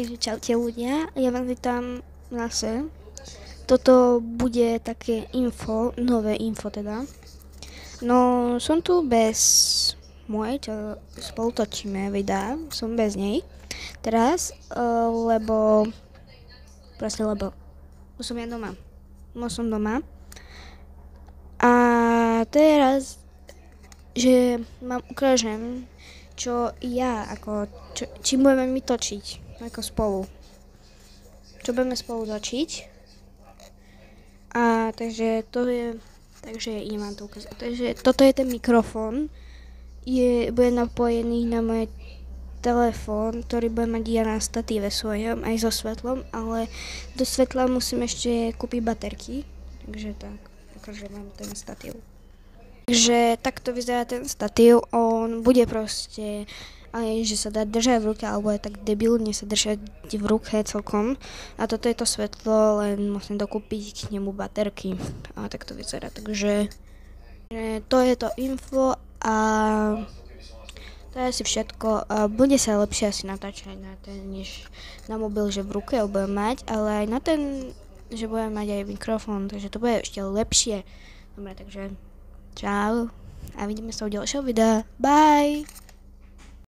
Takže čaute ľudia, ja vás vítam zase. Toto bude také info, nové info teda. No, som tu bez mojej, čo spolu točíme videá, som bez nej teraz, lebo som ja doma. Som doma. A teraz, že vám ukážem, čo ja, čím budeme my točiť, ako spolu. Čo budeme spolu točiť. A takže idem vám to ukázať. Takže toto je ten mikrofón. Bude napojený na môj telefón, ktorý bude mať ja na statíve svojom, aj so svetlom, ale do svetla musím ešte kúpiť baterky. Takže tak, akože mám ten statív. Takže takto vyzerá ten statív, on bude proste aj, že sa dá držať v ruke, alebo je tak debilne sa držať v ruke celkom. A toto je to svetlo, len musím dokúpiť k nemu baterky. A tak to vyzerá, takže to je to info a to je asi všetko. Bude sa lepšie asi natáčať na ten, než na mobil, že v ruke ho budem mať, ale aj na ten, že budem mať aj mikrofón, takže to bude ešte lepšie. Dobre, takže čau a vidíme sa u ďalšieho videa. Bye!